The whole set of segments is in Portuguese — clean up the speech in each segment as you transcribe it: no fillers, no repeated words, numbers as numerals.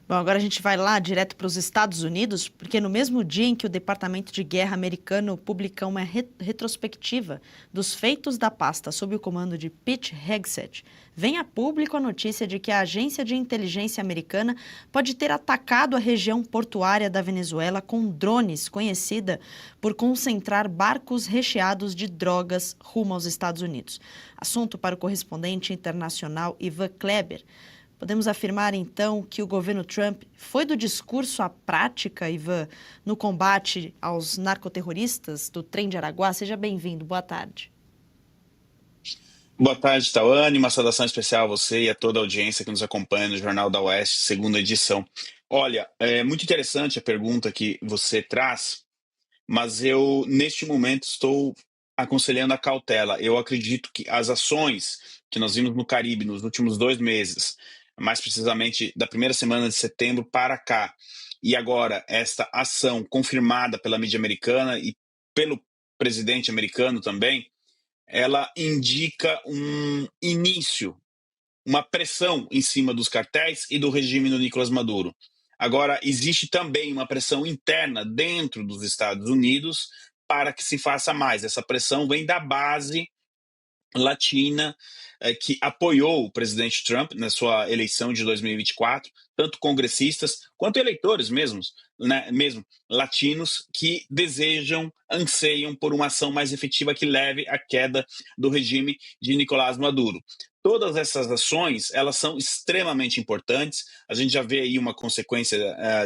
Bom, agora a gente vai lá direto para os Estados Unidos, porque no mesmo dia em que o Departamento de Guerra americano publica uma retrospectiva dos feitos da pasta sob o comando de Pete Hegseth, vem a público a notícia de que a agência de inteligência americana pode ter atacado a região portuária da Venezuela com drones, conhecida por concentrar barcos recheados de drogas rumo aos Estados Unidos. Assunto para o correspondente internacional Ivan Kleber. Podemos afirmar, então, que o governo Trump foi do discurso à prática, Ivan, no combate aos narcoterroristas do Trem de Araguá? Seja bem-vindo. Boa tarde. Boa tarde, Tawane. Uma saudação especial a você e a toda a audiência que nos acompanha no Jornal da Oeste, segunda edição. Olha, é muito interessante a pergunta que você traz, mas eu, neste momento, estou aconselhando a cautela. Eu acredito que as ações que nós vimos no Caribe nos últimos 2 meses, mais precisamente da primeira semana de setembro para cá, e agora esta ação confirmada pela mídia americana e pelo presidente americano também, ela indica um início, uma pressão em cima dos cartéis e do regime do Nicolás Maduro. Agora, existe também uma pressão interna dentro dos Estados Unidos para que se faça mais. Essa pressão vem da base latina que apoiou o presidente Trump na sua eleição de 2024, tanto congressistas quanto eleitores mesmos, né, mesmo latinos que desejam, anseiam por uma ação mais efetiva que leve à queda do regime de Nicolás Maduro. Todas essas ações, elas são extremamente importantes. A gente já vê aí uma consequência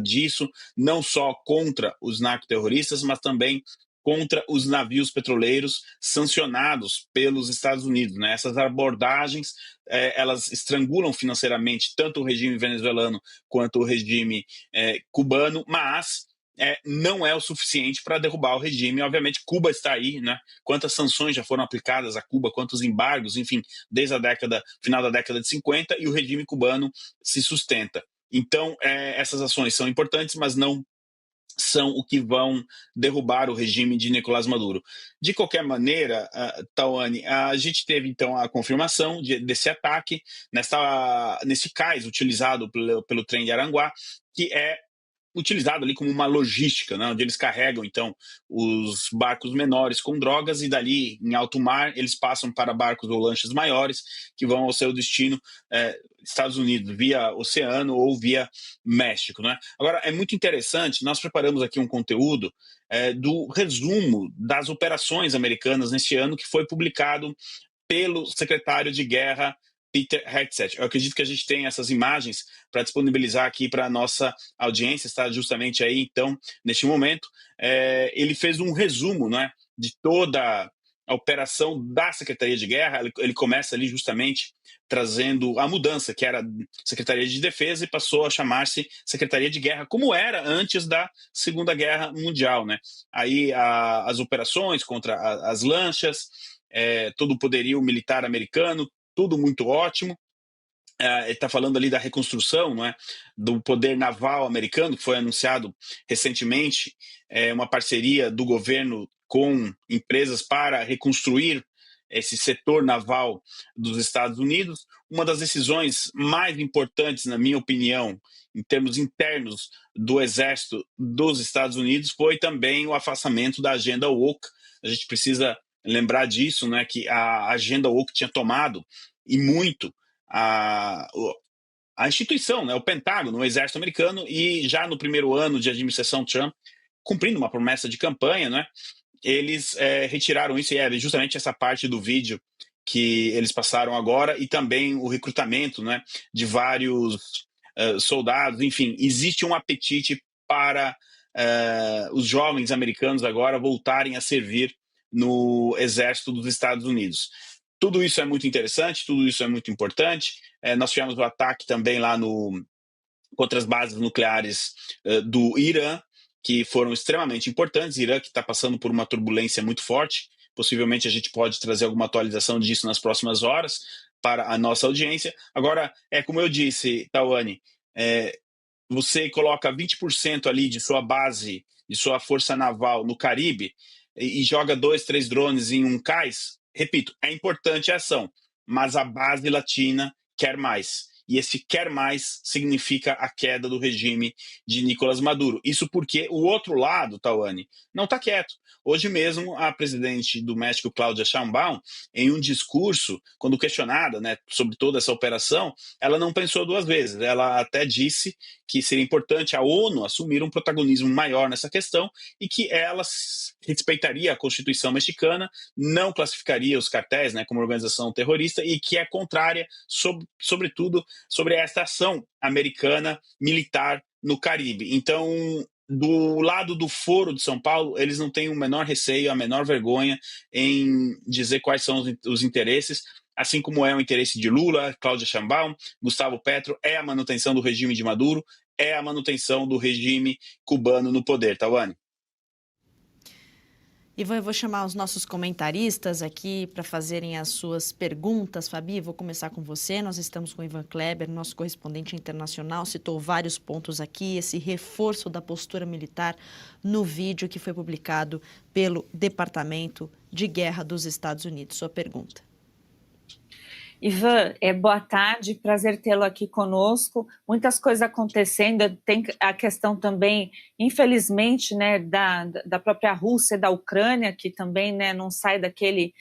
disso, não só contra os narcoterroristas, mas também contra os navios petroleiros sancionados pelos Estados Unidos, né? Essas abordagens, elas estrangulam financeiramente tanto o regime venezuelano quanto o regime cubano, mas não é o suficiente para derrubar o regime. Obviamente, Cuba está aí, né? Quantas sanções já foram aplicadas a Cuba, quantos embargos, enfim, desde a final da década de 50, e o regime cubano se sustenta. Então, essas ações são importantes, mas não são o que vão derrubar o regime de Nicolás Maduro. De qualquer maneira, Tawane, a gente teve então a confirmação desse ataque nesse cais utilizado pelo trem de Aranguá, que é utilizado ali como uma logística, né, onde eles carregam então os barcos menores com drogas e dali em alto mar eles passam para barcos ou lanchas maiores que vão ao seu destino, Estados Unidos, via oceano ou via México, né? Agora é muito interessante, nós preparamos aqui um conteúdo do resumo das operações americanas neste ano que foi publicado pelo secretário de Guerra Peter Hegseth. Eu acredito que a gente tem essas imagens para disponibilizar aqui para a nossa audiência, está justamente aí, então, neste momento. Ele fez um resumo, né, de toda a operação da Secretaria de Guerra. Ele começa ali justamente trazendo a mudança, que era Secretaria de Defesa e passou a chamar-se Secretaria de Guerra, como era antes da Segunda Guerra Mundial, né? Aí as operações contra as lanchas, todo o poderio militar americano, tudo muito ótimo. Ele está falando ali da reconstrução, não é, do poder naval americano, que foi anunciado recentemente, uma parceria do governo com empresas para reconstruir esse setor naval dos Estados Unidos. Uma das decisões mais importantes, na minha opinião, em termos internos do Exército dos Estados Unidos, foi também o afastamento da agenda woke. A gente precisa lembrar disso, né, que a agenda woke tinha tomado, e muito, a instituição, né, o Pentágono, o Exército americano, e já no primeiro ano de administração Trump, cumprindo uma promessa de campanha, né, eles retiraram isso, e é justamente essa parte do vídeo que eles passaram agora, e também o recrutamento, né, de vários soldados. Enfim, existe um apetite para os jovens americanos agora voltarem a servir no Exército dos Estados Unidos. Tudo isso é muito interessante, tudo isso é muito importante. Nós tivemos o ataque também lá contra as bases nucleares do Irã, que foram extremamente importantes. Irã, que está passando por uma turbulência muito forte. Possivelmente a gente pode trazer alguma atualização disso nas próximas horas para a nossa audiência. Agora, como eu disse, Tawane, você coloca 20% ali de sua base, de sua força naval no Caribe, e joga 2, 3 drones em um cais. Repito, é importante a ação, mas a base latina quer mais. e esse quer mais significa a queda do regime de Nicolás Maduro. Isso porque o outro lado, Tawane, não está quieto. Hoje mesmo, a presidente do México, Cláudia Sheinbaum, em um discurso, quando questionada, né, sobre toda essa operação, ela não pensou duas vezes. Ela até disse que seria importante a ONU assumir um protagonismo maior nessa questão e que ela respeitaria a Constituição mexicana, não classificaria os cartéis, né, como organização terrorista e que é contrária, sobretudo, sobre esta ação americana militar no Caribe. Então, do lado do Foro de São Paulo, eles não têm o menor receio, a menor vergonha em dizer quais são os interesses, assim como é o interesse de Lula, Cláudia Sheinbaum, Gustavo Petro, é a manutenção do regime de Maduro, é a manutenção do regime cubano no poder, Tawane. Ivan, eu vou chamar os nossos comentaristas aqui para fazerem as suas perguntas. Fabi, vou começar com você. Nós estamos com o Ivan Kleber, nosso correspondente internacional, citou vários pontos aqui, esse reforço da postura militar no vídeo que foi publicado pelo Departamento de Guerra dos Estados Unidos. Sua pergunta. Ivan, boa tarde, prazer tê-lo aqui conosco. Muitas coisas acontecendo, tem a questão também, infelizmente, né, da própria Rússia e da Ucrânia, que também, né, não sai daquele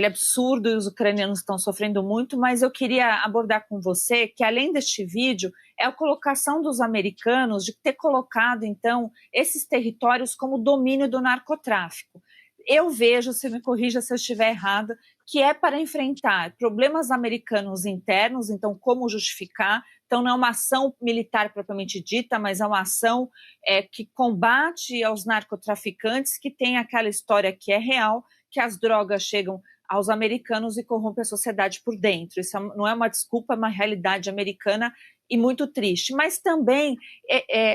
absurdo e os ucranianos estão sofrendo muito, mas eu queria abordar com você que, além deste vídeo, é a colocação dos americanos de ter colocado, então, esses territórios como domínio do narcotráfico. Eu vejo, você me corrija se eu estiver errada, que é para enfrentar problemas americanos internos, então como justificar? Então não é uma ação militar propriamente dita, mas é uma ação que combate aos narcotraficantes, que tem aquela história que é real, que as drogas chegam aos americanos e corrompem a sociedade por dentro. Isso não é uma desculpa, é uma realidade americana e muito triste. Mas também,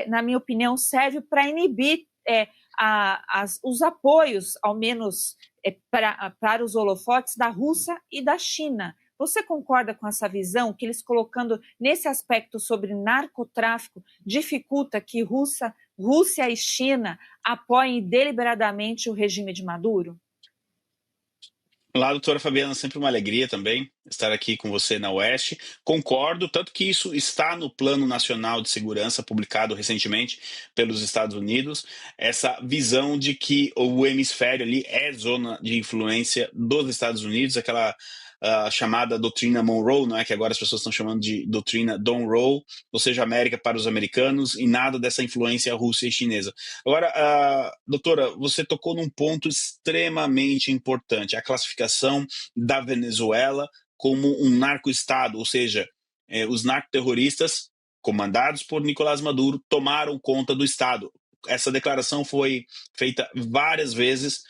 na minha opinião, serve para inibir os apoios, ao menos para os holofotes da Rússia e da China. Você concorda com essa visão, que eles colocando nesse aspecto sobre narcotráfico dificulta que Rússia e China apoiem deliberadamente o regime de Maduro? Olá, doutora Fabiana, sempre uma alegria também estar aqui com você na Oeste. Concordo, tanto que isso está no Plano Nacional de Segurança, publicado recentemente pelos Estados Unidos, essa visão de que o hemisfério ali é zona de influência dos Estados Unidos, aquela chamada doutrina Monroe, não é? Que agora as pessoas estão chamando de doutrina Monroe, ou seja, América para os americanos, e nada dessa influência russa e chinesa. Agora, doutora, você tocou num ponto extremamente importante, a classificação da Venezuela como um narco-estado, ou seja, os narcoterroristas comandados por Nicolás Maduro tomaram conta do Estado. Essa declaração foi feita várias vezes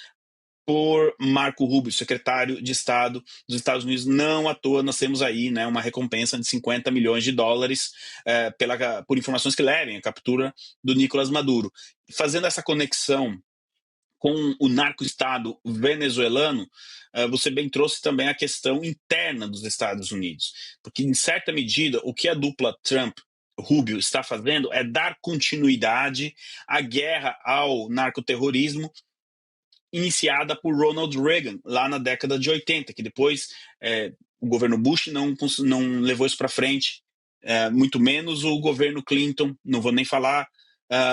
por Marco Rubio, secretário de Estado dos Estados Unidos. Não à toa nós temos aí, né, uma recompensa de $50 milhões por informações que levem à captura do Nicolás Maduro. Fazendo essa conexão com o narco-estado venezuelano, você bem trouxe também a questão interna dos Estados Unidos, porque em certa medida o que a dupla Trump-Rubio está fazendo é dar continuidade à guerra ao narcoterrorismo iniciada por Ronald Reagan, lá na década de 80, que depois o governo Bush não levou isso para frente, muito menos o governo Clinton, não vou nem falar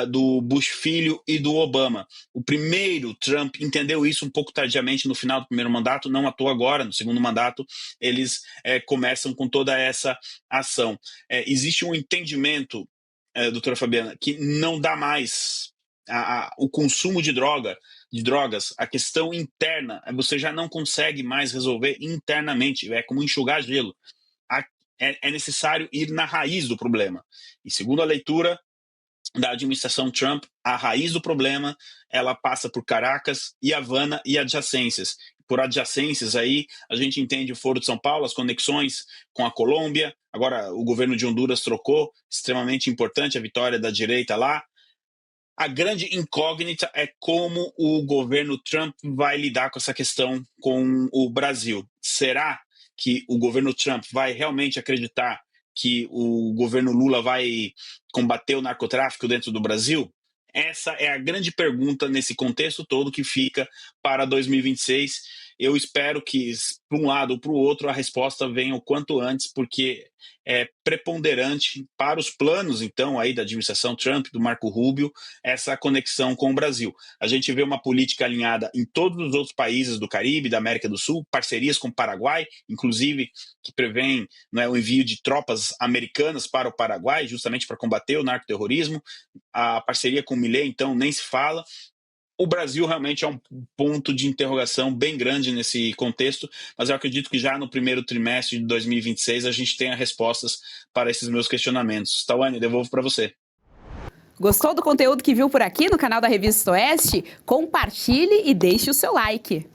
do Bush filho e do Obama. O primeiro Trump entendeu isso um pouco tardiamente no final do primeiro mandato, não à toa agora, no segundo mandato, eles começam com toda essa ação. Existe um entendimento, doutora Fabiana, que não dá mais o consumo de drogas, a questão interna, você já não consegue mais resolver internamente, é como enxugar gelo. É necessário ir na raiz do problema. E segundo a leitura da administração Trump, a raiz do problema, ela passa por Caracas e Havana e adjacências. Por adjacências aí, a gente entende o Foro de São Paulo, as conexões com a Colômbia, agora o governo de Honduras trocou, extremamente importante a vitória da direita lá. A grande incógnita é como o governo Trump vai lidar com essa questão com o Brasil. Será que o governo Trump vai realmente acreditar que o governo Lula vai combater o narcotráfico dentro do Brasil? Essa é a grande pergunta nesse contexto todo que fica para 2026. eu espero que, para um lado ou para o outro, a resposta venha o quanto antes, porque é preponderante para os planos, então, aí da administração Trump, do Marco Rubio, essa conexão com o Brasil. A gente vê uma política alinhada em todos os outros países do Caribe, da América do Sul, parcerias com o Paraguai, inclusive, que prevêem, né, o envio de tropas americanas para o Paraguai, justamente para combater o narcoterrorismo. A parceria com o Milei, então, nem se fala. O Brasil realmente é um ponto de interrogação bem grande nesse contexto, mas eu acredito que já no primeiro trimestre de 2026 a gente tenha respostas para esses meus questionamentos. Tawane, devolvo para você. Gostou do conteúdo que viu por aqui no canal da Revista Oeste? Compartilhe e deixe o seu like.